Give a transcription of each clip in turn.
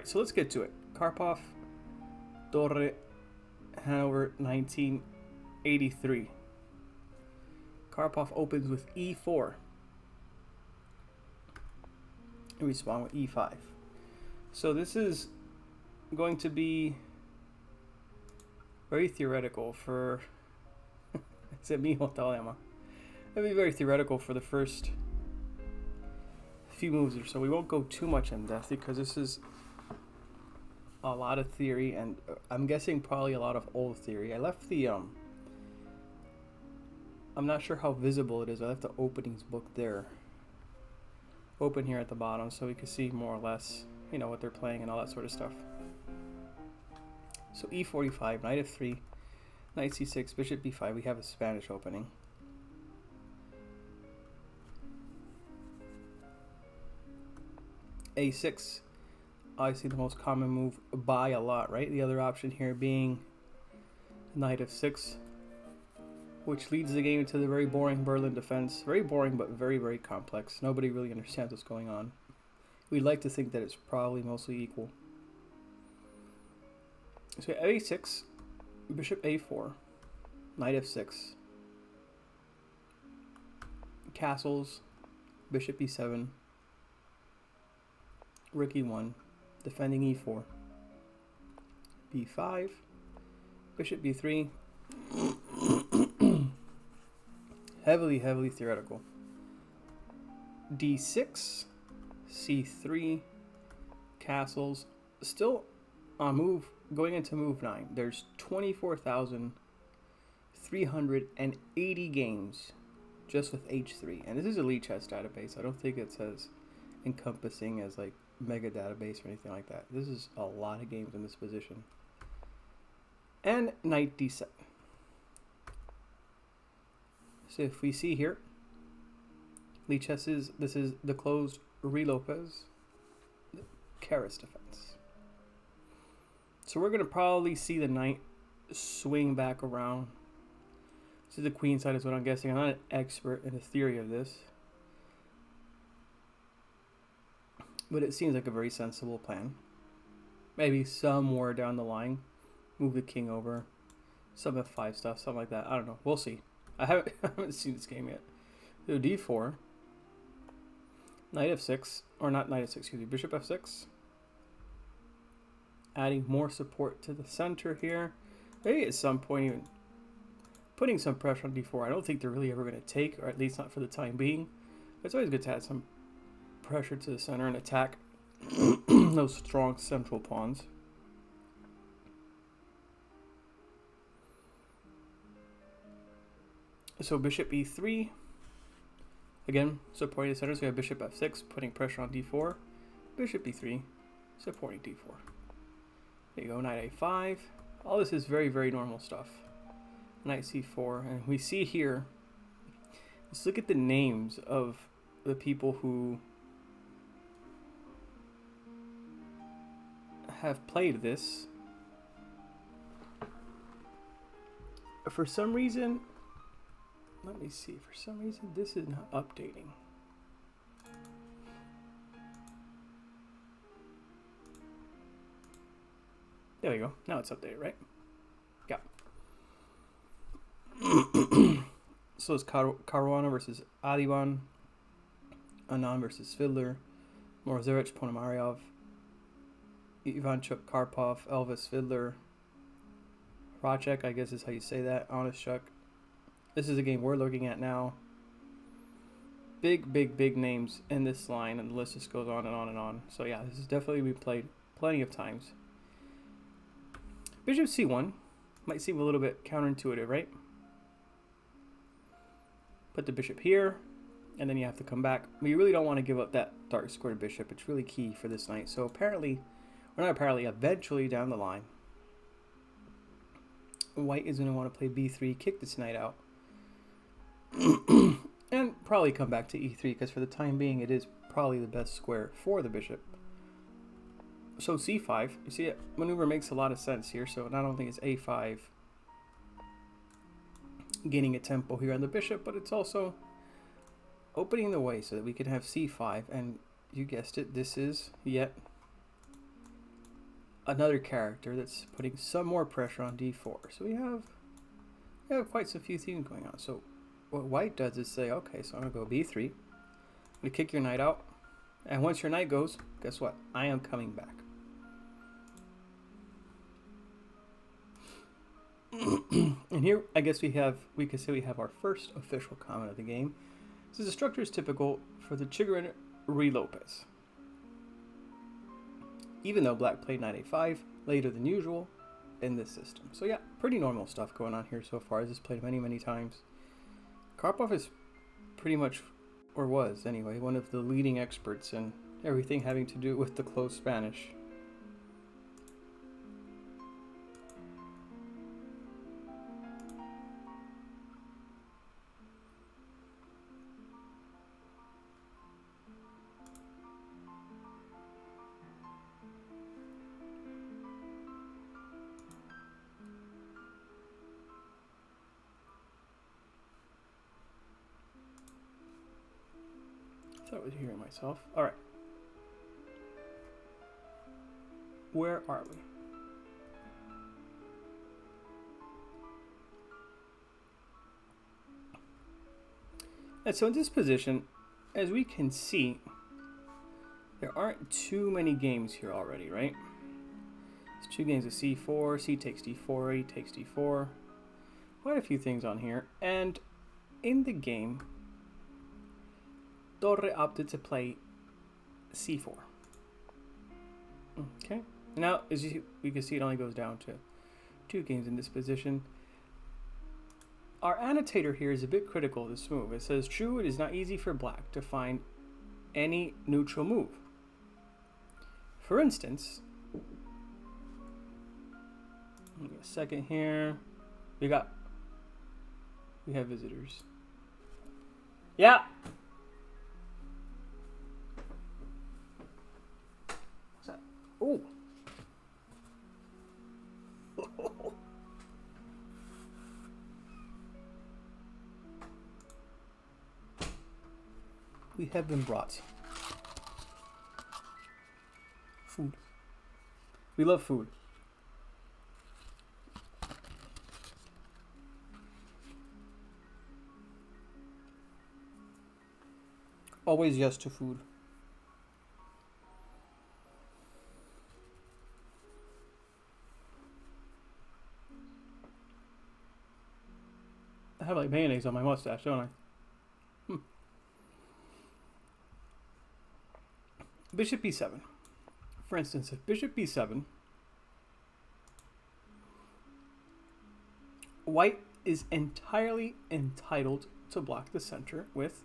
so let's get to it. Karpov, Torre, Hanover, 1983. Karpov opens with e4. And we spawn with e5. So this is going to be very theoretical for... It'll be very theoretical for the first few moves or so. We won't go too much in depth because this is a lot of theory, and I'm guessing probably a lot of old theory. I left the I'm not sure how visible it is. I left the openings book there open here at the bottom so we can see more or less, you know, what they're playing and all that sort of stuff. So e45, knight f3, knight c6, bishop b5. We have a Spanish opening. a6, obviously the most common move by a lot, right? The other option here being knight f6, which leads the game to the very boring Berlin defense. Very boring, but very, very complex. Nobody really understands what's going on. We'd like to think that it's probably mostly equal. So a6, bishop a4, knight f6, castles, bishop e7, rook e1, defending e4, b5, bishop b3. Heavily theoretical. d6, c3, castles. Still on move, going into move 9. There's 24,380 games just with h3, and this is a lead chess database. I don't think it's as encompassing as like mega database or anything like that. This is a lot of games in this position. And knight d7. So if we see here, lead chess is, this is the closed Lopez, the Karras defense. So we're going to probably see the knight swing back around to the queen side is what I'm guessing. I'm not an expert in the theory of this, but it seems like a very sensible plan. Maybe somewhere down the line, move the king over, some f5 stuff, something like that. I don't know. We'll see. I haven't seen this game yet. So d4, knight f6, or not knight f6, excuse me, bishop f6. Adding more support to the center here. Maybe at some point even putting some pressure on d4. I don't think they're really ever going to take, or at least not for the time being. It's always good to add some pressure to the center and attack those strong central pawns. So bishop e3, again supporting the center. So we have bishop f6, putting pressure on d4. Bishop e3, supporting d4. There you go, knight a5. All this is very, very normal stuff. Knight c4, and we see here, let's look at the names of the people who have played this. For some reason, let me see, for some reason this is not updating. There we go, now it's updated, right? Yeah. So it's Caruana versus Adivan, Anand versus Fiddler, Morozevich, Ponomaryov, Ivanchuk, Karpov, Elvis, Fiddler, Racek, I guess is how you say that, Onishchuk. This is a game we're looking at now. Big names in this line, and the list just goes on and on and on. So yeah, this is definitely been played plenty of times. Bishop c1 might seem a little bit counterintuitive, right? Put the bishop here, and then you have to come back. But you really don't want to give up that dark squared bishop. It's really key for this knight. So apparently, or not apparently, eventually down the line, white is going to want to play b3, kick this knight out, and probably come back to e3, because for the time being, it is probably the best square for the bishop. So c5, you see it, maneuver makes a lot of sense here. So not only is a5 gaining a tempo here on the bishop, but it's also opening the way so that we can have c5. And you guessed it, this is yet another character that's putting some more pressure on d4. So we have quite a few things going on. So what white does is say, okay, so I'm going to go b3. I'm going to kick your knight out. And once your knight goes, guess what? I am coming back. And here, I guess we could say we have our first official comment of the game. This is the structure is typical for the Chigurin Re-Lopez. Even though black played knight a5 later than usual in this system. So yeah, pretty normal stuff going on here so far. This is played many, many times. Karpov is pretty much, or was anyway, one of the leading experts in everything having to do with the closed Spanish. I thought I was hearing myself. All right. Where are we? And so in this position, as we can see, there aren't too many games here already, right? It's 2 games of c4, c takes d4, e takes d4. Quite a few things on here. And in the game, Torre opted to play c4. Okay. Now, as we can see, it only goes down to 2 games in this position. Our annotator here is a bit critical of this move. It says, true, it is not easy for black to find any neutral move. For instance, give me a second here. We have visitors. Yeah. What's that? Oh. We have been brought food. We love food. Always yes to food. I have like mayonnaise on my mustache, don't I? Bishop b7. For instance, if bishop b7, white is entirely entitled to block the center with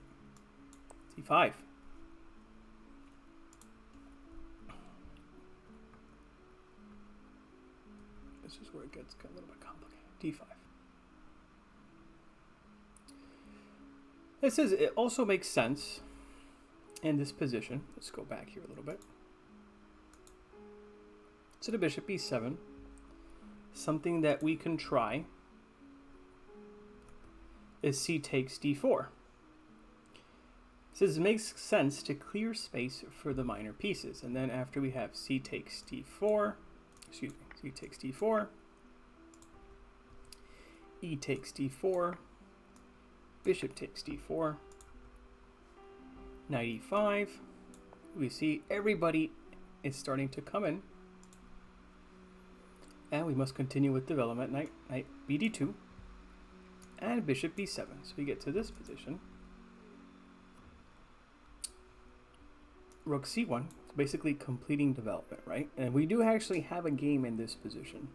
c5. This is where it gets a little bit complicated. d5. It says it also makes sense in this position. Let's go back here a little bit. So the bishop b7, something that we can try is c takes d4. It says it makes sense to clear space for the minor pieces. And then after we have c takes d4, c takes d4, e takes d4, bishop takes d4, knight e5. We see everybody is starting to come in. And we must continue with development. Knight bd2 and bishop b7. So we get to this position. Rook c1, basically completing development, right? And we do actually have a game in this position.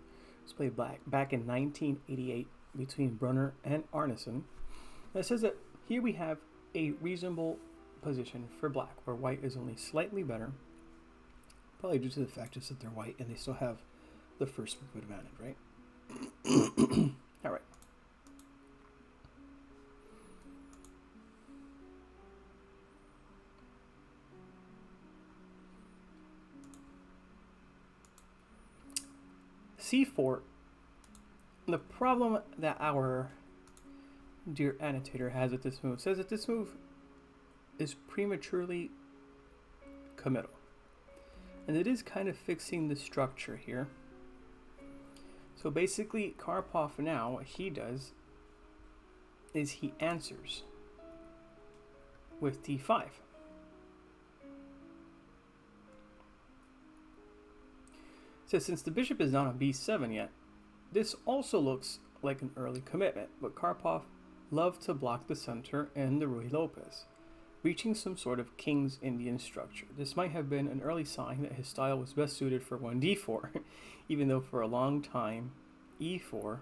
It's played back in 1988 between Brunner and Arneson. It says that here we have a reasonable position for black, where white is only slightly better, probably due to the fact just that they're white and they still have the first move advantage, right? All right. c4. The problem that our dear annotator has with this move says that this move is prematurely committal. And it is kind of fixing the structure here. So basically, Karpov now, what he does is he answers with d5. So since the bishop is not on b7 yet, this also looks like an early commitment, but Karpov loved to block the center and the Ruy Lopez, reaching some sort of King's Indian structure. This might have been an early sign that his style was best suited for 1d4, even though for a long time e4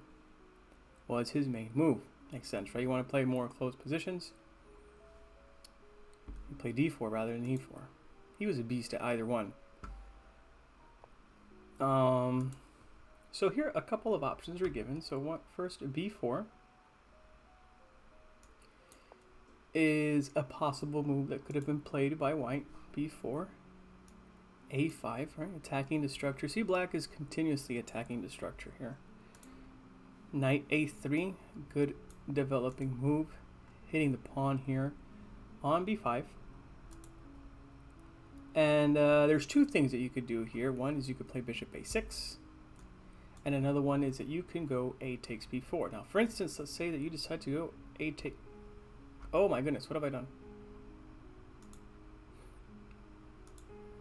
was his main move. Makes sense, right? You want to play more close positions, you play d4 rather than e4. He was a beast at either one. So here a couple of options are given. So first, b4 is a possible move that could have been played by white. b4, a5, right? Attacking the structure. See, black is continuously attacking the structure here. Knight a3, good developing move, hitting the pawn here on b5. And there's two things that you could do here. One is you could play bishop a6, and another one is that you can go a takes b4. Now, for instance, let's say that you decide to go a take. Oh my goodness, what have I done?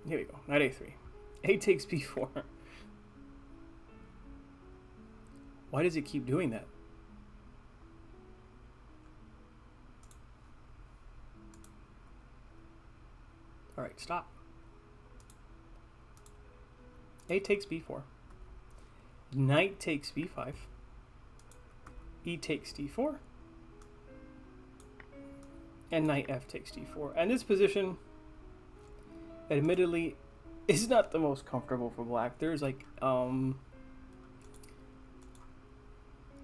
Here we go, knight a3. A takes b4. Why does it keep doing that? All right, stop. A takes b4. Knight takes b5. E takes d4. And knight f takes d4. And this position, admittedly, is not the most comfortable for black. There's like a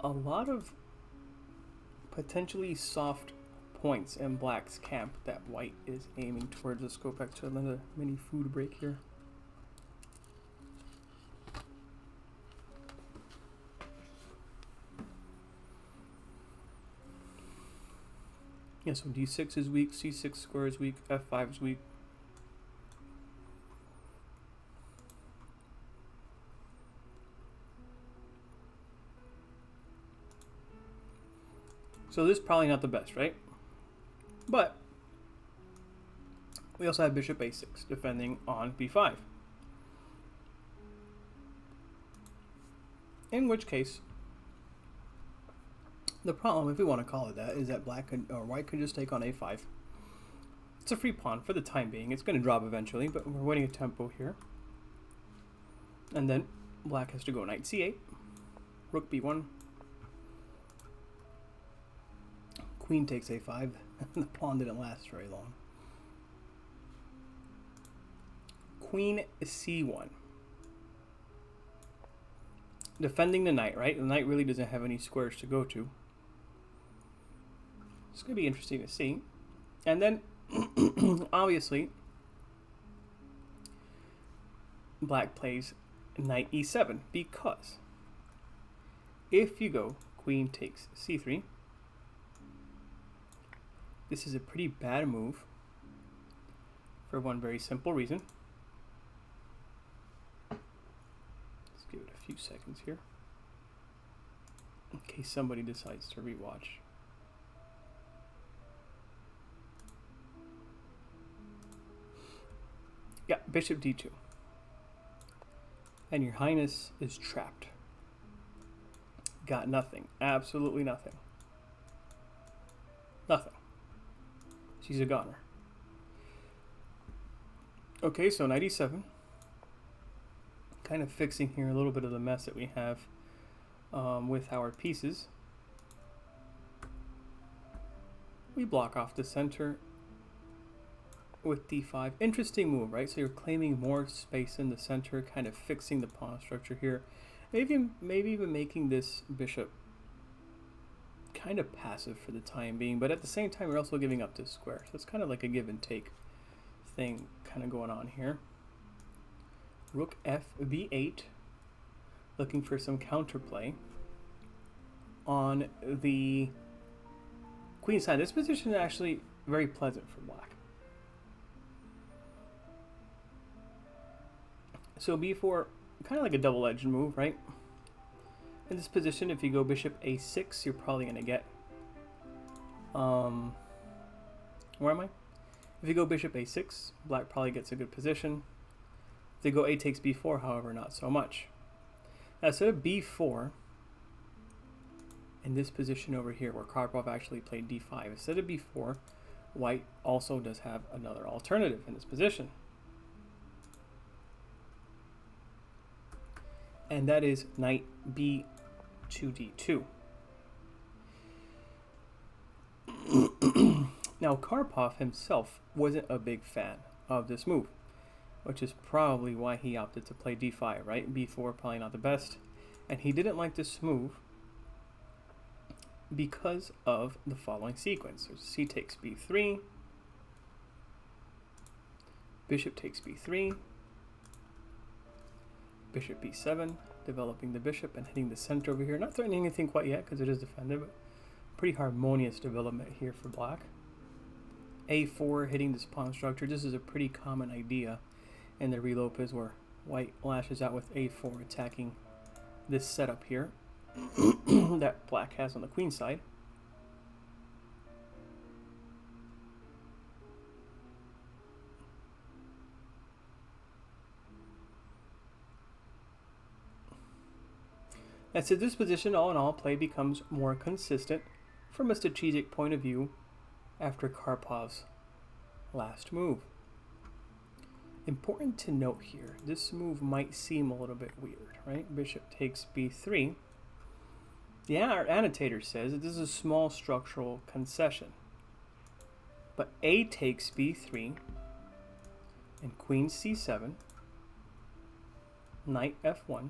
lot of potentially soft points in black's camp that white is aiming towards. Let's go back to another mini food break here. Yeah, so d6 is weak, c6 square is weak, f5 is weak. So this is probably not the best, right? But we also have bishop a6 defending on b5. In which case, the problem, if we want to call it that, is that black could, or white could just take on a5. It's a free pawn for the time being. It's going to drop eventually, but we're winning a tempo here. And then black has to go knight c8, rook b1, queen takes a5. The pawn didn't last very long. Queen c1. Defending the knight, right? The knight really doesn't have any squares to go to. It's going to be interesting to see. And then, obviously, black plays knight e7, because if you go queen takes c3, this is a pretty bad move for one very simple reason. Let's give it a few seconds here in case somebody decides to rewatch. Yeah, bishop d2. And your highness is trapped. Got nothing. Absolutely nothing. Nothing. She's a goner. Okay, so knight e7. Kind of fixing here a little bit of the mess that we have with our pieces. We block off the center with d5. Interesting move, right? So you're claiming more space in the center, kind of fixing the pawn structure here. Maybe even making this bishop kind of passive for the time being, but at the same time you're also giving up this square. So it's kind of like a give and take thing kind of going on here. Rook f b8, looking for some counterplay on the queen side. This position is actually very pleasant for black. So b4, kind of like a double-edged move, right? In this position, if you go bishop a6, you're probably going to get... where am I? If you go bishop a6, black probably gets a good position. If they go a takes b4, however, not so much. Now, instead of b4, in this position over here, where Karpov actually played d5, instead of b4, white also does have another alternative in this position. And that is knight b to d2. Now, Karpov himself wasn't a big fan of this move, which is probably why he opted to play d5, right? b4 probably not the best. And he didn't like this move because of the following sequence. So c takes b3, bishop takes b3, bishop b7, developing the bishop and hitting the center over here. Not threatening anything quite yet because it is defended, but pretty harmonious development here for black. a4, hitting this pawn structure. This is a pretty common idea in the reload is where white lashes out with a4, attacking this setup here that black has on the queen side. And so this position, all in all, play becomes more consistent from a strategic point of view after Karpov's last move. Important to note here, this move might seem a little bit weird, right? Bishop takes b3. Our annotator says that this is a small structural concession. But a takes b3 and queen c7, knight f1,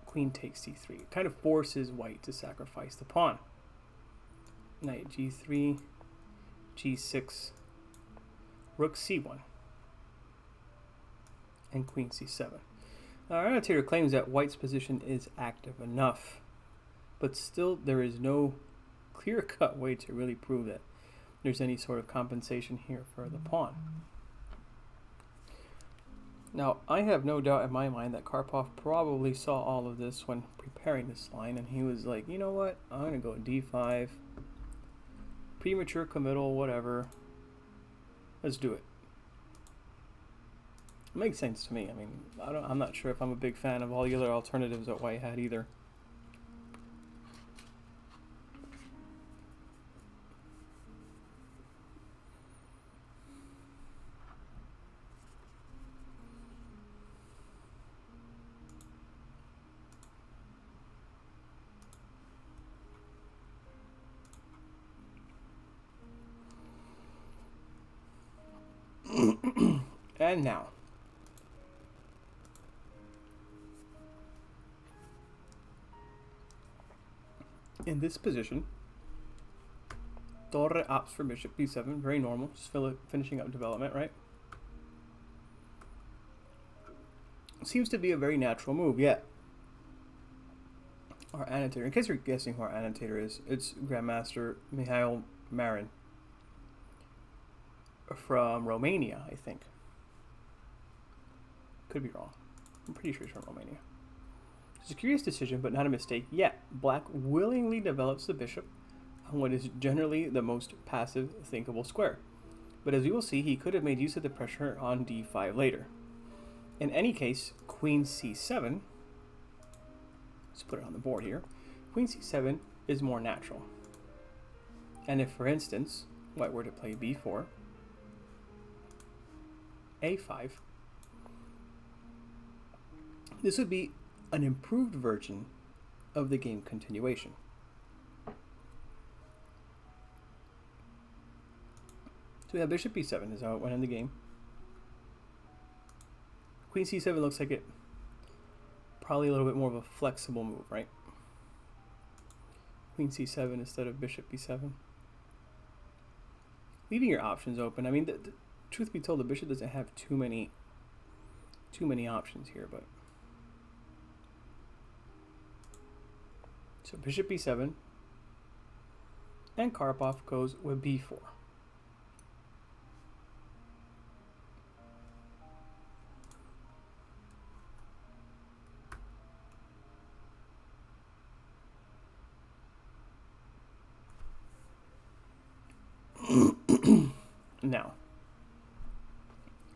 queen takes c3. It kind of forces white to sacrifice the pawn. Knight g3, g6, rook c1, and queen c7. Now, our annotator claims that white's position is active enough, but still there is no clear-cut way to really prove that there's any sort of compensation here for the pawn. Now, I have no doubt in my mind that Karpov probably saw all of this when preparing this line, and he was like, you know what, I'm going to go d5, premature committal, whatever, let's do it. It makes sense to me. I mean, I'm not sure if I'm a big fan of all the other alternatives that white had either. And now, in this position, Torre opts for bishop b7, very normal, just finishing up development, right? Seems to be a very natural move, yet our annotator, in case you're guessing who our annotator is, it's Grandmaster Mihail Marin from Romania, I think. Could be wrong. I'm pretty sure he's from Romania. It's a curious decision, but not a mistake yet. Black willingly develops the bishop on what is generally the most passive thinkable square. But as we will see, he could have made use of the pressure on d5 later. In any case, queen c7, let's put it on the board here, queen c7 is more natural. And if, for instance, white were to play b4, a5, this would be an improved version of the game continuation. So we have bishop b7 is how it went in the game. Queen c7 looks like it probably a little bit more of a flexible move, right? Queen c7 instead of bishop b7. Leaving your options open. I mean, the truth be told, the bishop doesn't have too many options here, but so bishop b7, and Karpov goes with b4.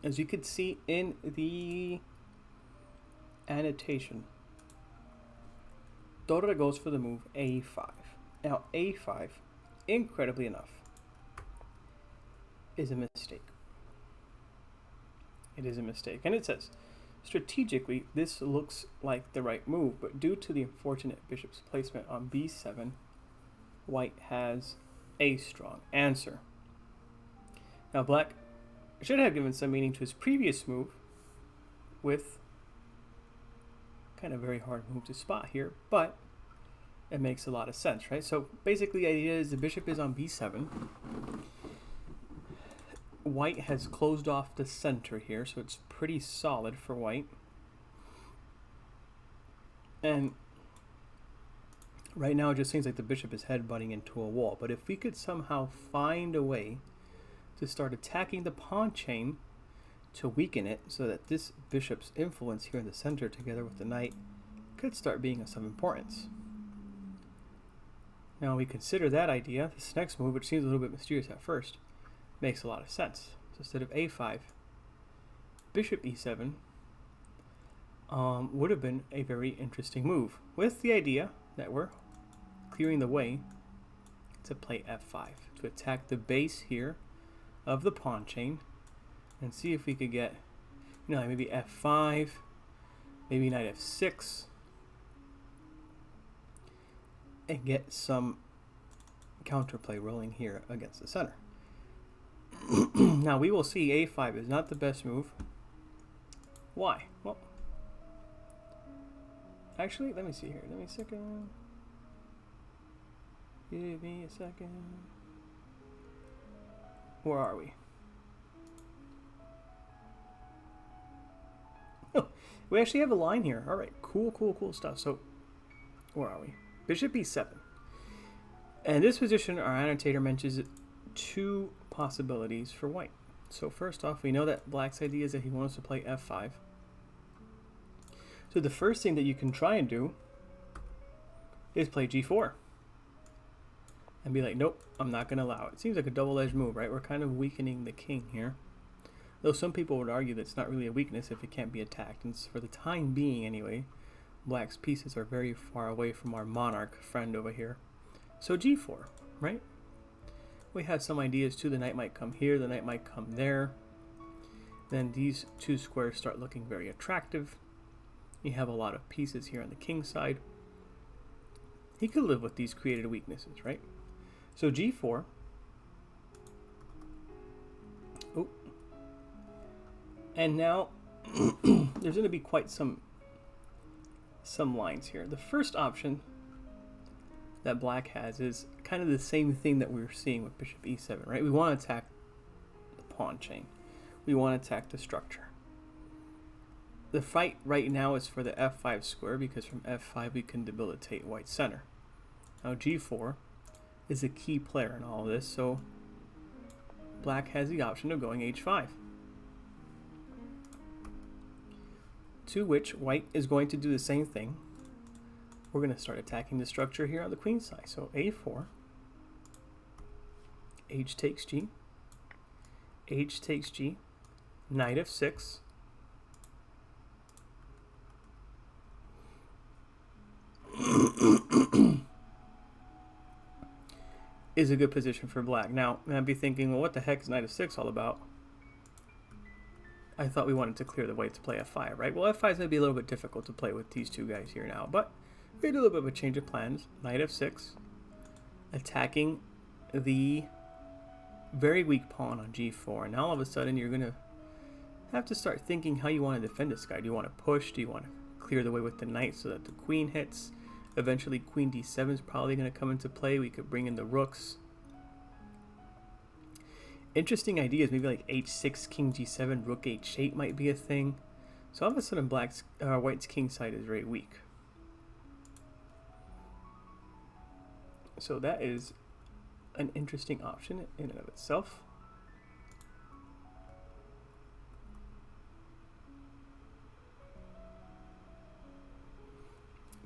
As you can see in the annotation, Torre goes for the move a5. Now a5, incredibly enough, is a mistake. It is a mistake. And it says, strategically, this looks like the right move, but due to the unfortunate bishop's placement on b7, white has a strong answer. Now black should have given some meaning to his previous move with kind of very hard move to spot here, but it makes a lot of sense, right? So basically the idea is the bishop is on b7. White has closed off the center here, so it's pretty solid for white. And right now it just seems like the bishop is headbutting into a wall. But if we could somehow find a way to start attacking the pawn chain to weaken it so that this bishop's influence here in the center together with the knight could start being of some importance. Now we consider that idea. This next move, which seems a little bit mysterious at first, makes a lot of sense. So instead of a5, bishop e7 would have been a very interesting move, with the idea that we're clearing the way to play f5 to attack the base here of the pawn chain and see if we could get, you know, like maybe f5, maybe knight f6, and get some counterplay rolling here against the center. Now we will see a5 is not the best move. Why? Well, actually, let me see here. Let me a second. Give me a second. Where are we? Oh, we actually have a line here. All right, cool stuff. So, where are we? Bishop e7. And this position, our annotator mentions two possibilities for white. So first off, we know that black's idea is that he wants to play f5. So the first thing that you can try and do is play g4. And be like, nope, I'm not going to allow it. It seems like a double-edged move, right? We're kind of weakening the king here. Though some people would argue that it's not really a weakness if it can't be attacked. And for the time being, anyway, black's pieces are very far away from our monarch friend over here. So g4, right? We have some ideas too. The knight might come here, the knight might come there. Then these two squares start looking very attractive. You have a lot of pieces here on the king side. He could live with these created weaknesses, right? So g4. Oh. And now there's going to be quite some lines here. The first option that black has is kind of the same thing that we were seeing with bishop e7, right? We want to attack the pawn chain. We want to attack the structure. The fight right now is for the f5 square, because from f5 we can debilitate white's center. Now g4 is a key player in all of this, so black has the option of going h5. To which white is going to do the same thing. We're going to start attacking the structure here on the queen side. So a4, h takes g, h takes g, knight f6, is a good position for black. Now, I'd be thinking, well, what the heck is knight f6 all about? I thought we wanted to clear the way to play f5, right? Well, f5 is going to be a little bit difficult to play with these two guys here now, but we do a little bit of a change of plans. Knight f6, attacking the very weak pawn on g4. And now all of a sudden you're going to have to start thinking how you want to defend this guy. Do you want to push? Do you want to clear the way with the knight so that the queen hits? Eventually queen d7 is probably going to come into play. We could bring in the rooks. Interesting ideas, maybe like h6, king g7, rook h8 might be a thing. So all of a sudden white's king side is very weak. So that is an interesting option in and of itself.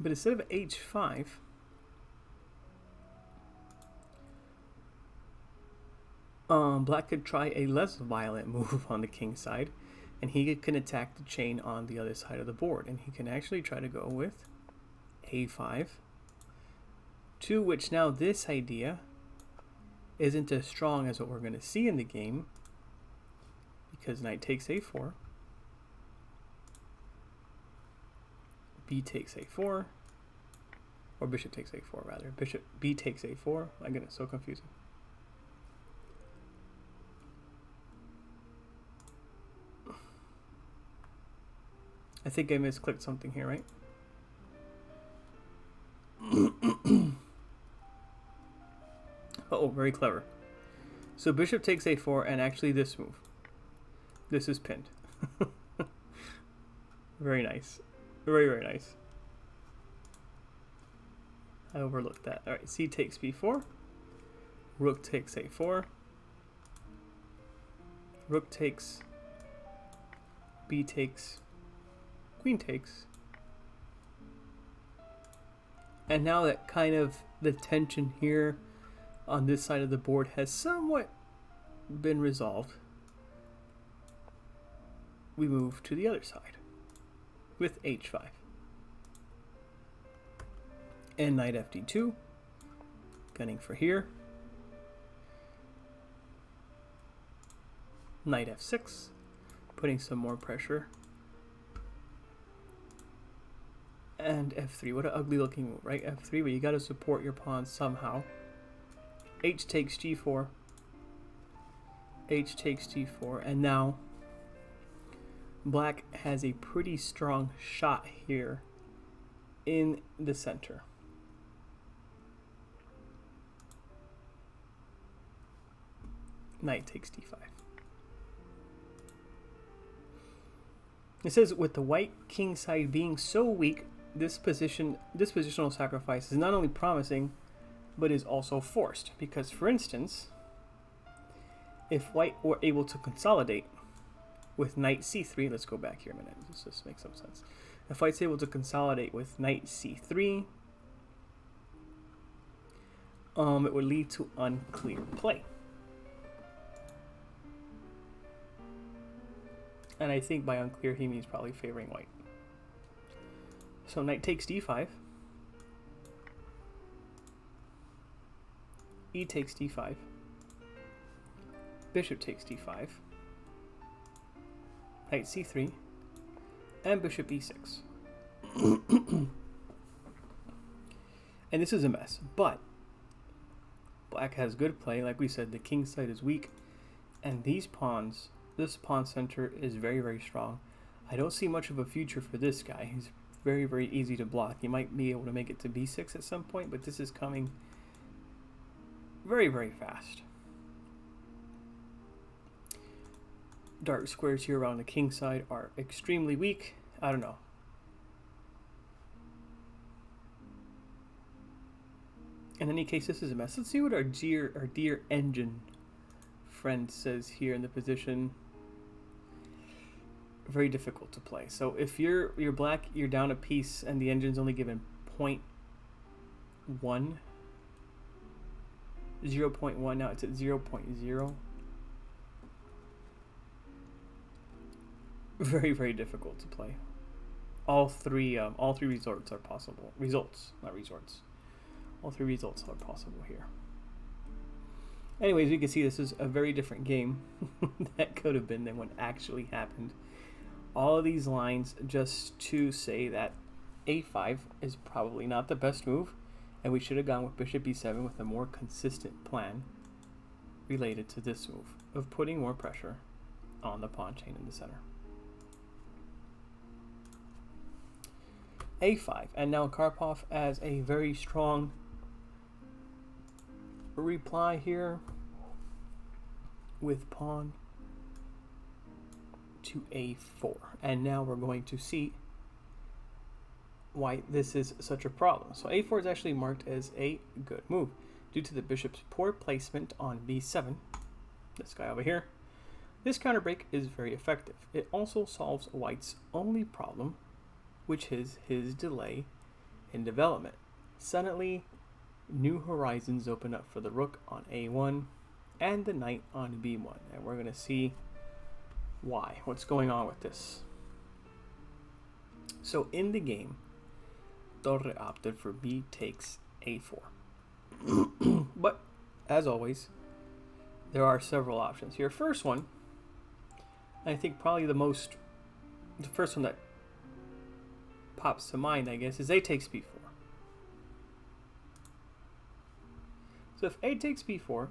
But instead of h5, black could try a less violent move on the king side. and he can attack the chain on the other side of the board, and he can actually try to go with a5, to which now this idea isn't as strong as what we're going to see in the game, because knight takes a4, b takes a4, or bishop takes a4 rather, bishop b takes a4. My goodness, so confusing. I think I misclicked something here, right? Oh, very clever. So bishop takes a4, and actually this move. This is pinned. Very nice. Very, very nice. I overlooked that. All right, c takes b4. Rook takes a4. Rook takes. B takes. Queen takes. And now that kind of the tension here on this side of the board has somewhat been resolved, we move to the other side with h5. And knight fd2, gunning for here. Knight f6, putting some more pressure. And f3, what an ugly looking move, right? f3, but you got to support your pawn somehow. H takes g4. H takes g4, and now black has a pretty strong shot here in the center. Knight takes d5. It says with the white king side being so weak, this positional sacrifice is not only promising, but is also forced. Because, for instance, if white were able to consolidate with knight c3, let's go back here a minute, this just makes some sense. If white's able to consolidate with knight c3, it would lead to unclear play. And I think by unclear he means probably favoring white. So knight takes d5. E takes d5. Bishop takes d5. Knight c3. And bishop e6. And this is a mess. But black has good play. Like we said, the king side is weak. And these pawns, this pawn center is very, very strong. I don't see much of a future for this guy. He's very, very easy to block. He might be able to make it to b6 at some point, but this is coming very, very fast. Dark squares here around the king side are extremely weak. I don't know. In any case, this is a mess. Let's see what our dear engine friend says here in the position. Very difficult to play. So if you're black, you're down a piece and the engine's only given 0.1, 0.1, now it's at 0.0. Very, very difficult to play. All three resorts are possible. Results, not resorts. All three results are possible here. Anyways, you can see this is a very different game that could have been than what actually happened. All of these lines just to say that a5 is probably not the best move, and we should have gone with bishop b7 with a more consistent plan related to this move of putting more pressure on the pawn chain in the center. a5, and now Karpov as a very strong reply here with pawn to a4, and now we're going to see why this is such a problem. So a4 is actually marked as a good move due to the bishop's poor placement on b7, this guy over here. This counter break is very effective. It also solves white's only problem, which is his delay in development. Suddenly, new horizons open up for the rook on a1 and the knight on b1, and we're going to see why. What's going on with this? So in the game, Torre opted for b takes a4. But, as always, there are several options here. First one, I think probably the first one that pops to mind, I guess, is a takes b4. So if a takes b4,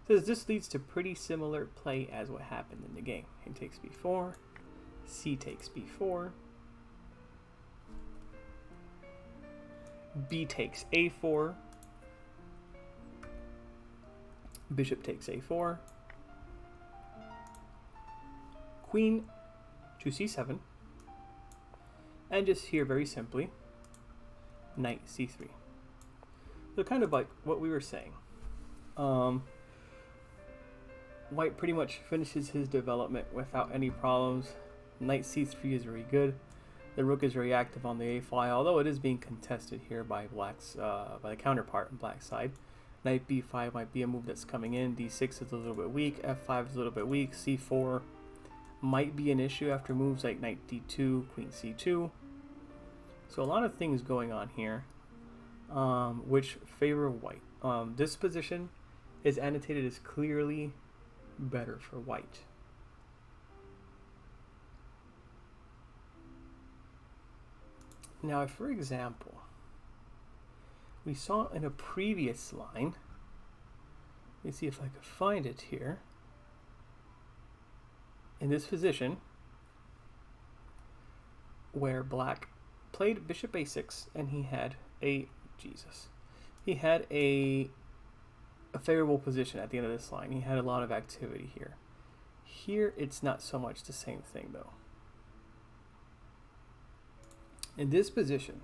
says this leads to pretty similar play as what happened in the game. A takes b4, c takes b4, b takes a4, bishop takes a4, queen to c7, and just here very simply, knight c3. So kind of like what we were saying. White pretty much finishes his development without any problems. Knight c3 is very good. The rook is very active on the a file, although it is being contested here by black's by the counterpart on black's side. Knight b5 might be a move that's coming in. d6 is a little bit weak. f5 is a little bit weak. c4 might be an issue after moves like knight d2, queen c2. So a lot of things going on here, which favor white. This position is annotated as clearly better for white. Now, if, for example, we saw in a previous line, let me see if I could find it here, in this position, where black played bishop a6 and he had a favorable position at the end of this line. He had a lot of activity here. Here, it's not so much the same thing, though. In this position,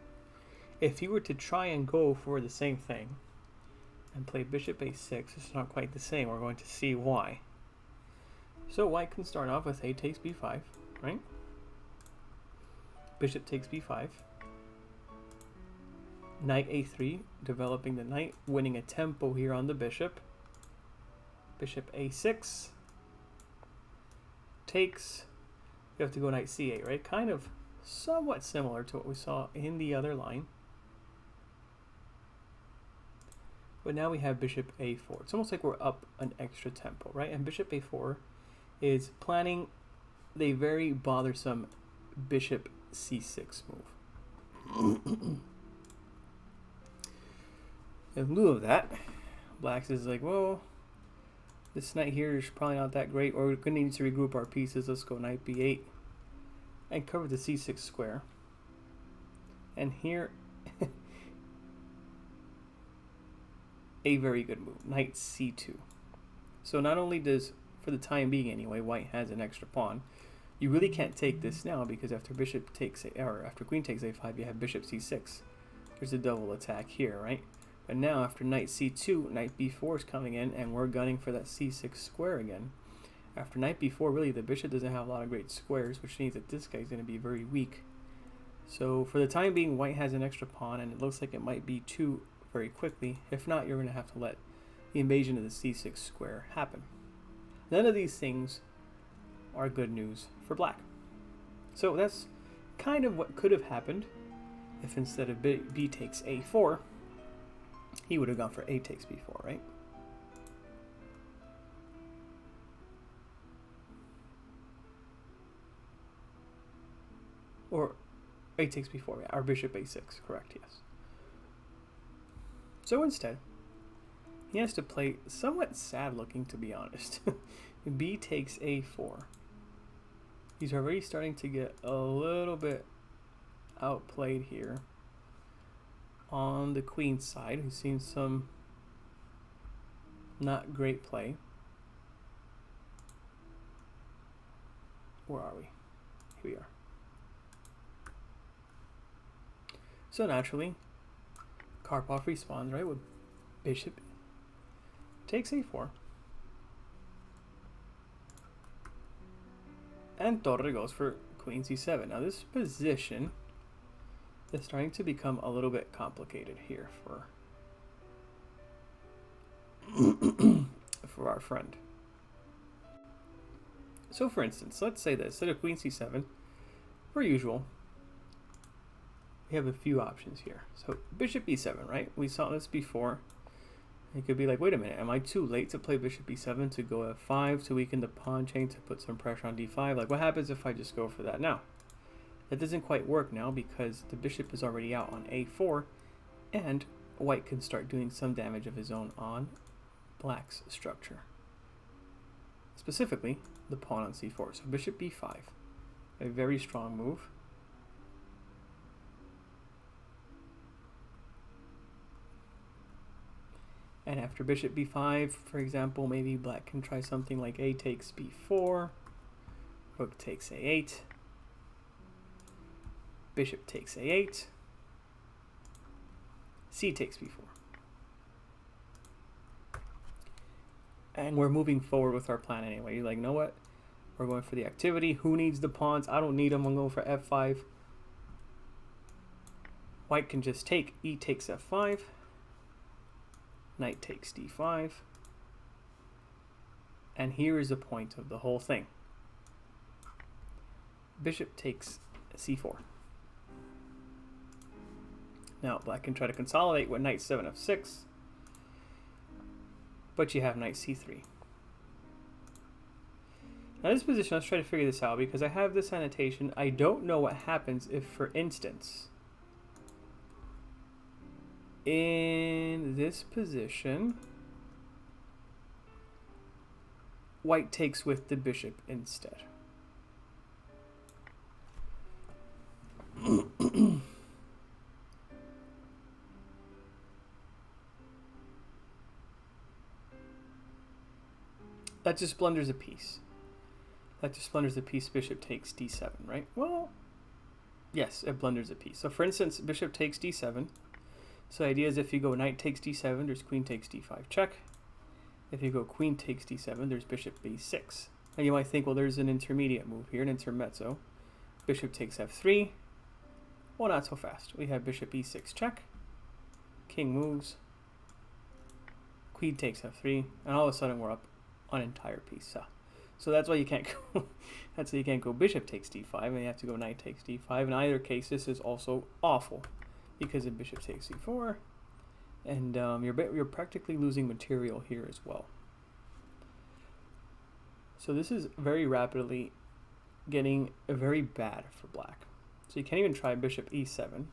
if you were to try and go for the same thing and play bishop a6, it's not quite the same. We're going to see why. So white can start off with a takes b5, right? Bishop takes b5. Knight a3, developing the knight, winning a tempo here on the bishop. Bishop a6 takes. You have to go knight c8, right? Kind of somewhat similar to what we saw in the other line. But now we have bishop a4. It's almost like we're up an extra tempo, right? And bishop a4 is planning the very bothersome bishop c6 move. In lieu of that, black's is like, well, this knight here is probably not that great, or we're going to need to regroup our pieces. Let's go knight b8 and cover the c6 square. And here, a very good move, knight c2. So not only does, for the time being anyway, white has an extra pawn. You really can't take this now because after bishop takes after queen takes a5, you have bishop c6. There's a double attack here, right? But now after knight c2, knight b4 is coming in, and we're gunning for that c6 square again. After knight b4, really the bishop doesn't have a lot of great squares, which means that this guy's going to be very weak. So for the time being, white has an extra pawn, and it looks like it might be two very quickly. If not, you're going to have to let the invasion of the c6 square happen. None of these things are good news for black. So that's kind of what could have happened if instead of b takes a4, he would have gone for a takes b4, right? Or a takes b4, yeah, or bishop a6, correct, yes. So instead, he has to play somewhat sad looking, to be honest. b takes a4. He's already starting to get a little bit outplayed here on the queen side, who's seen some not great play. Where are we? Here we are. So naturally, Karpov responds, right, with bishop takes a4. And Torre goes for queen c7. Now this position is starting to become a little bit complicated here for for our friend. So for instance, let's say this, instead of queen c7, per usual, we have a few options here. So bishop e7, right? We saw this before. It could be like, wait a minute, am I too late to play bishop e7 to go f5 to weaken the pawn chain to put some pressure on d5? Like, what happens if I just go for that now? That doesn't quite work now because the bishop is already out on a4, and white can start doing some damage of his own on black's structure. Specifically, the pawn on c4. So bishop b5, a very strong move. And after bishop b5, for example, maybe black can try something like a takes b4, rook takes a8, bishop takes a8, c takes b4. And we're moving forward with our plan anyway. You're like, you know what? We're going for the activity. Who needs the pawns? I don't need them. I'm going for f5. White can just take. E takes f5. Knight takes d5. And here is the point of the whole thing. Bishop takes c4. Now black can try to consolidate with knight 7f6. But you have knight c3. Now this position, let's try to figure this out because I have this annotation. I don't know what happens if, for instance, in this position, white takes with the bishop instead. That just blunders a piece. That just blunders a piece. Bishop takes d7, right? Well, yes, it blunders a piece. So for instance, bishop takes d7. So the idea is if you go knight takes d7, there's queen takes d5, check. If you go queen takes d7, there's bishop b6. And you might think, well, there's an intermediate move here, an intermezzo. Bishop takes f3. Well, not so fast. We have bishop e6, check. King moves. Queen takes f3. And all of a sudden, we're up an entire piece. So that's why you can't go. That's why you can't go bishop takes d5, and you have to go knight takes d5. In either case, this is also awful because the bishop takes c4, and you're practically losing material here as well. So this is very rapidly getting very bad for black. So you can't even try bishop e7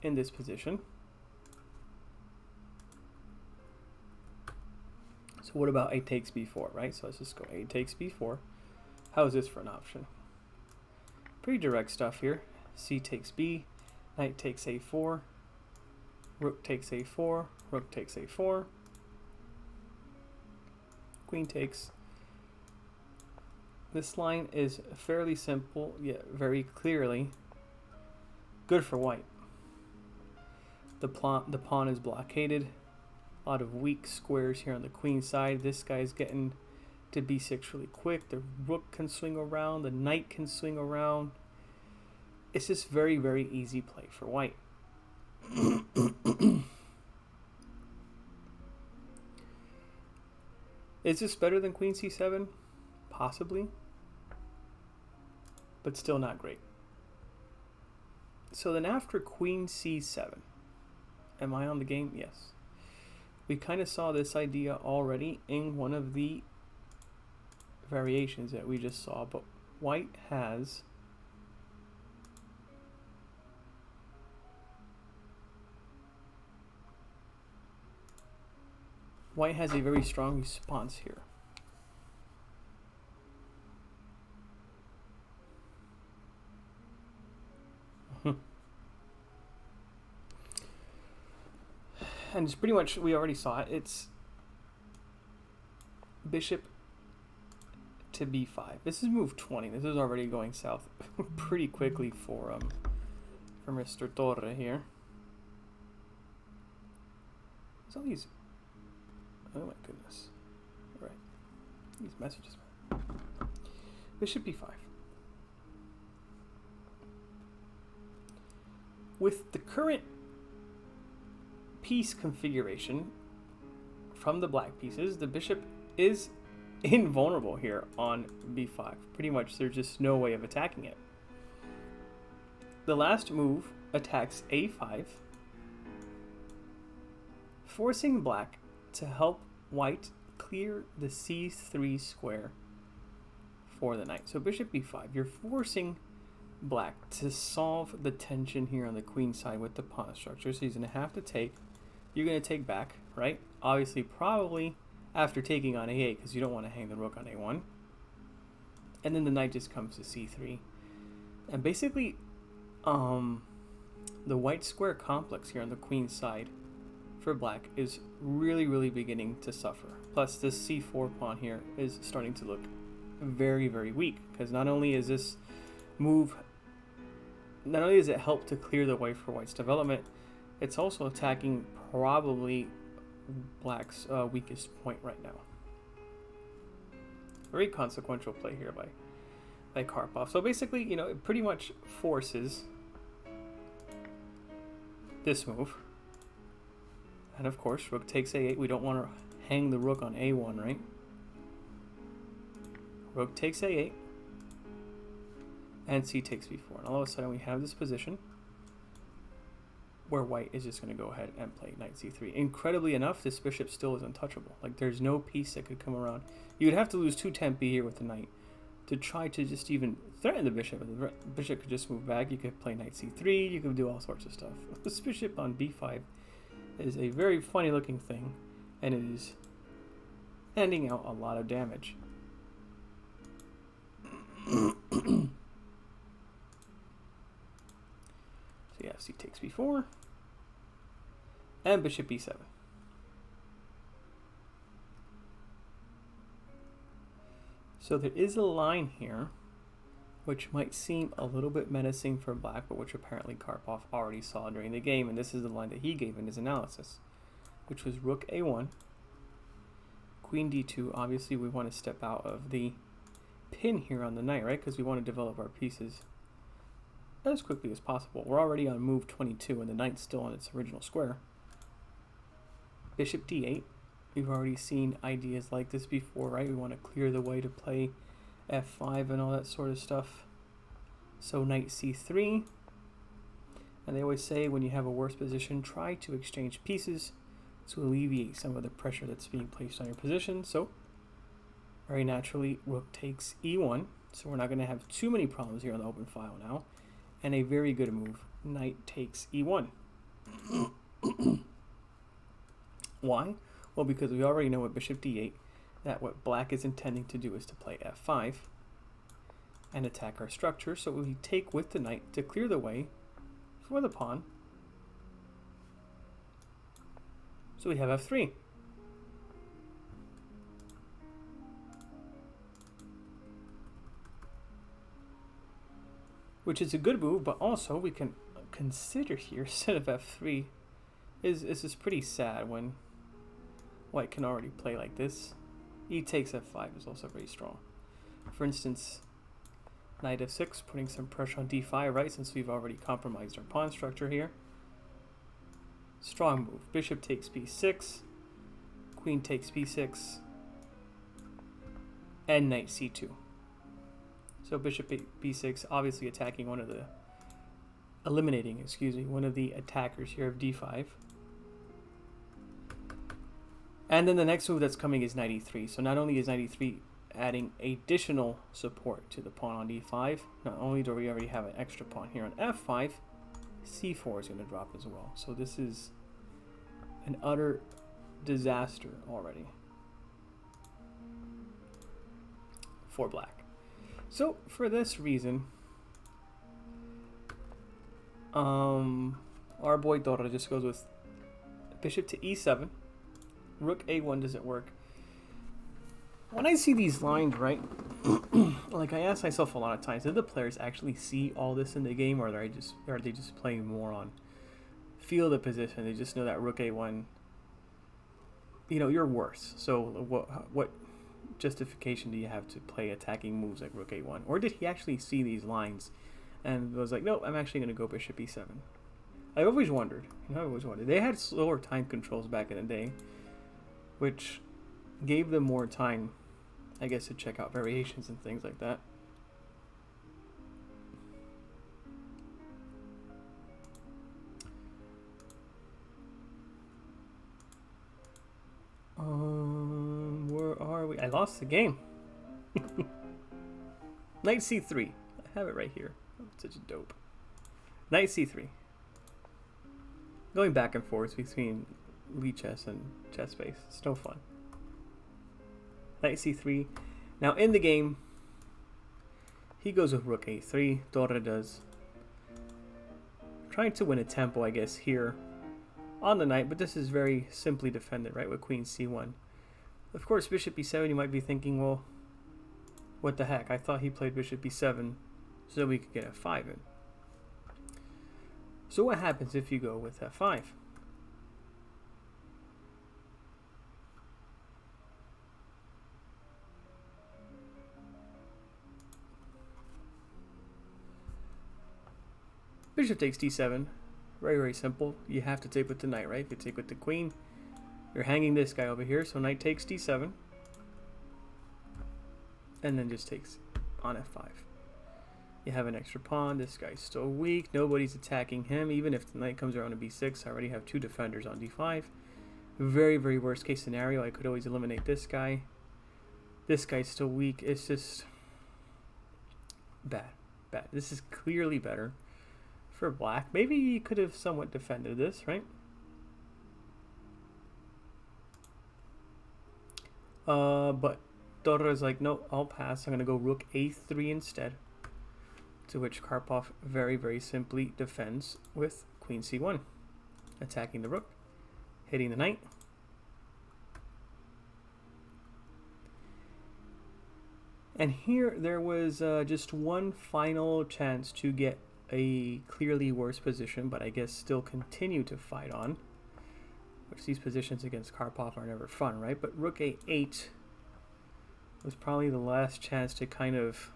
in this position. So what about a takes b4, right? So let's just go a takes b4. How is this for an option? Pretty direct stuff here. C takes b, knight takes a4, rook takes a4, rook takes a4, queen takes. This line is fairly simple, yet very clearly good for white. The pawn is blockaded. A lot of weak squares here on the queen side. This guy's getting to b6 really quick. The rook can swing around. The knight can swing around. It's just very, very easy play for white. Is this better than queen c7? Possibly. But still not great. So then after queen c7, am I on the game? Yes. We kind of saw this idea already in one of the variations that we just saw, but white has a very strong response here. And it's pretty much, we already saw it, it's bishop to b5. This is move 20. This is already going south pretty quickly for Mr. Torre here. So these, oh my goodness. All right, these messages. Bishop b5. With the current piece configuration from the black pieces, the bishop is invulnerable here on b5. Pretty much there's just no way of attacking it. The last move attacks a5, forcing black to help white clear the c3 square for the knight. So bishop b5, you're forcing black to solve the tension here on the queen side with the pawn structure. So he's going to have to take, you're going to take back, right? Obviously, probably after taking on a8, because you don't want to hang the rook on a1. And then the knight just comes to c3. And basically, the white square complex here on the queen side for black is really beginning to suffer. Plus, this c4 pawn here is starting to look very weak, because not only is this move, not only does it help to clear the way for white's development, it's also attacking probably black's weakest point right now. Very consequential play here by Karpov. So basically, you know, it pretty much forces this move. And of course, rook takes a8. We don't want to hang the rook on a1, right? Rook takes a8. And c takes b4. And all of a sudden we have this position where white is just going to go ahead and play knight c3. Incredibly enough, this bishop still is untouchable. Like, there's no piece that could come around. You would have to lose 2 tempi here with the knight to try to just even threaten the bishop. The bishop could just move back. You could play knight c3. You could do all sorts of stuff. This bishop on b5 is a very funny looking thing, and it is handing out a lot of damage. So yeah, c takes b4, and bishop b7. So there is a line here which might seem a little bit menacing for black, but which apparently Karpov already saw during the game, and this is the line that he gave in his analysis, which was rook a1, queen d2. Obviously we want to step out of the pin here on the knight, right? Because we want to develop our pieces as quickly as possible. We're already on move 22 and the knight's still on its original square. Bishop d8. We've already seen ideas like this before, right? We want to clear the way to play f5 and all that sort of stuff. So knight c3. And they always say when you have a worse position, try to exchange pieces to alleviate some of the pressure that's being placed on your position. So very naturally, rook takes e1. So we're not going to have too many problems here on the open file now. And a very good move, knight takes e1. Why? Well, because we already know with bishop d8 that what black is intending to do is to play f5 and attack our structure. So we take with the knight to clear the way for the pawn. So we have f3. Which is a good move, but also we can consider here, instead of f3, is pretty sad when white can already play like this. E takes f5 is also very strong. For instance, knight f6, putting some pressure on d5, right, since we've already compromised our pawn structure here. Strong move. Bishop takes b6, queen takes b6, and knight c2. So bishop b6, obviously attacking one of the, eliminating, one of the attackers here of d5. And then the next move that's coming is knight e3. So not only is knight e3 adding additional support to the pawn on d5, not only do we already have an extra pawn here on f5, c4 is going to drop as well. So this is an utter disaster already for black. So for this reason, our boy Torre just goes with bishop to e7. Rook a1 doesn't work. When I see these lines, right, like I ask myself a lot of times, did the players actually see all this in the game, or are they just playing more on feel the position? They just know that rook a1, you know, you're worse. So what justification do you have to play attacking moves like rook a1? Or did he actually see these lines and was like, no, I'm actually going to go bishop e7? I've always wondered. They had slower time controls back in the day, which gave them more time I guess to check out variations and things like that. Where are we? I lost the game. Knight c3. I have it right here. Oh, such a dope. Knight c3. Going back and forth between Lead chess and chess space. It's no fun. Knight c3. Now in the game, he goes with rook a3. Torre does. Trying to win a tempo, I guess, here on the knight, but this is very simply defended, right, with queen c1. Of course, bishop e7, you might be thinking, well, what the heck? I thought he played bishop e7 so we could get f5 in. So what happens if you go with f5? Bishop takes d7. Very, very simple. You have to take with the knight, right? If you take with the queen, you're hanging this guy over here. So knight takes d7. And then just takes on f5. You have an extra pawn. This guy's still weak. Nobody's attacking him. Even if the knight comes around to b6, I already have two defenders on d5. Very, very worst case scenario. I could always eliminate this guy. This guy's still weak. It's just bad. Bad. This is clearly better for black. Maybe he could have somewhat defended this, right? But Torre is like, no, I'll pass. I'm going to go rook a3 instead. To which Karpov very, very simply defends with queen c1. Attacking the rook, hitting the knight. And here there was just one final chance to get a clearly worse position, but I guess still continue to fight on. Which these positions against Karpov are never fun, right? But rook a8 was probably the last chance to kind of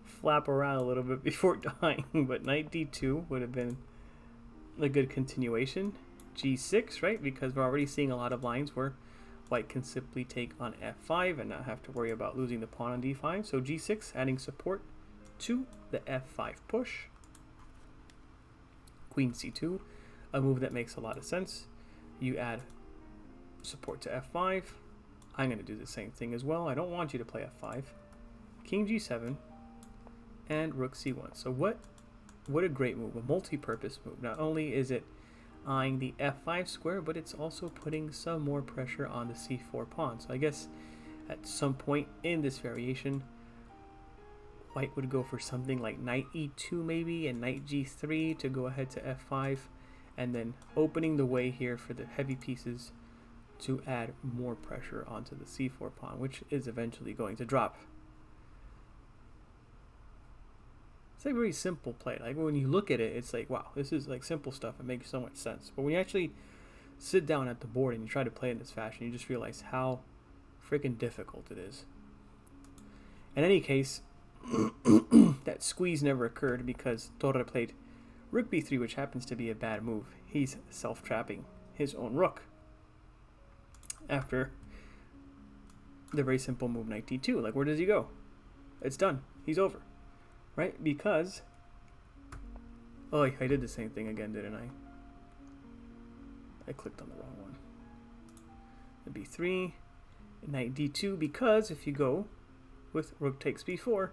flap around a little bit before dying. But knight d2 would have been a good continuation. g6, right? Because we're already seeing a lot of lines where white can simply take on f5 and not have to worry about losing the pawn on d5. So g6, adding support to the f5 push. Queen c2, a move that makes a lot of sense. You add support to f5. I'm going to do the same thing as well. I don't want you to play f5. King g7 and rook c1. So what a great move, a multi-purpose move. Not only is it eyeing the f5 square, but it's also putting some more pressure on the c4 pawn. So I guess at some point in this variation, white would go for something like knight e2 maybe and knight g3 to go ahead to f5, and then opening the way here for the heavy pieces to add more pressure onto the c4 pawn, which is eventually going to drop. It's a very simple play. Like when you look at it, it's like, wow, this is like simple stuff. It makes so much sense. But when you actually sit down at the board and you try to play in this fashion, you just realize how freaking difficult it is. In any case, that squeeze never occurred because Torre played rook b3, which happens to be a bad move. He's self-trapping his own rook after the very simple move knight d2. Like, where does he go? It's done. He's over. Right? Because... oh, I did the same thing again, didn't I? I clicked on the wrong one. The b3, knight d2, because if you go with rook takes b4,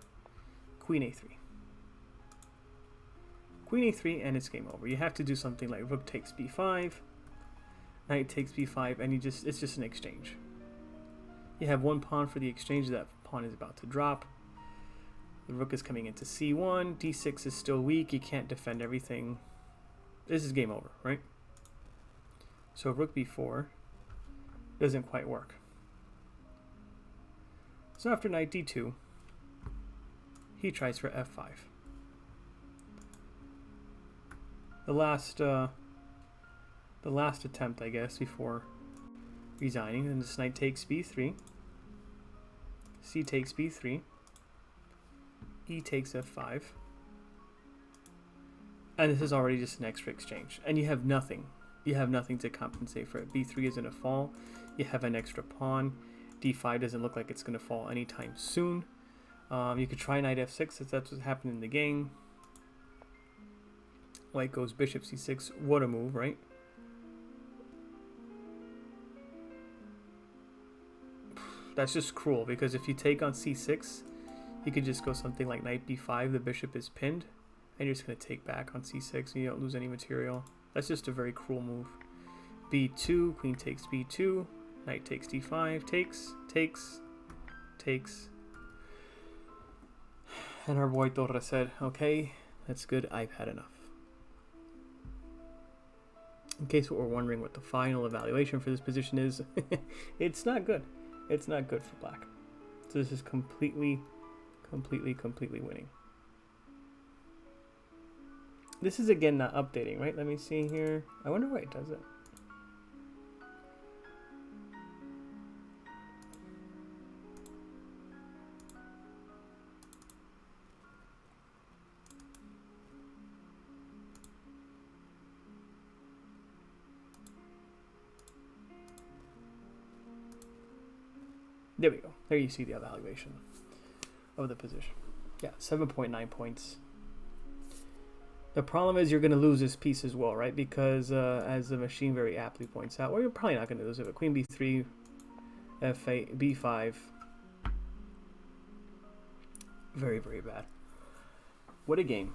queen a3. Queen a3, and it's game over. You have to do something like rook takes b5, knight takes b5, and it's just an exchange. You have one pawn for the exchange. That pawn is about to drop. The rook is coming into c1. d6 is still weak. You can't defend everything. This is game over, right? So rook b4 doesn't quite work. So after knight d2, he tries for f5. The last attempt, I guess, before resigning. And this knight takes b3. C takes b3. E takes f5. And this is already just an extra exchange. And you have nothing. you have nothing to compensate for it. b3 isn't a fall. You have an extra pawn. d5 doesn't look like it's going to fall anytime soon. You could try knight f6 if that's what happened in the game. White goes bishop c6. What a move, right? That's just cruel, because if you take on c6, you could just go something like knight b5. The bishop is pinned, and you're just going to take back on c6, and you don't lose any material. That's just a very cruel move. b2, queen takes b2, knight takes d5, takes. And our boy Torre said, okay, that's good, I've had enough. In case what we're wondering what the final evaluation for this position is, it's not good. It's not good for black. So this is completely winning. This is again not updating, right? Let me see here. I wonder why it does it. There we go. There you see the evaluation of the position. Yeah, 7.9 points. The problem is you're going to lose this piece as well, right? Because as the machine very aptly points out, well, you're probably not going to lose it, but queen b3, f8, b5. Very, very bad. What a game.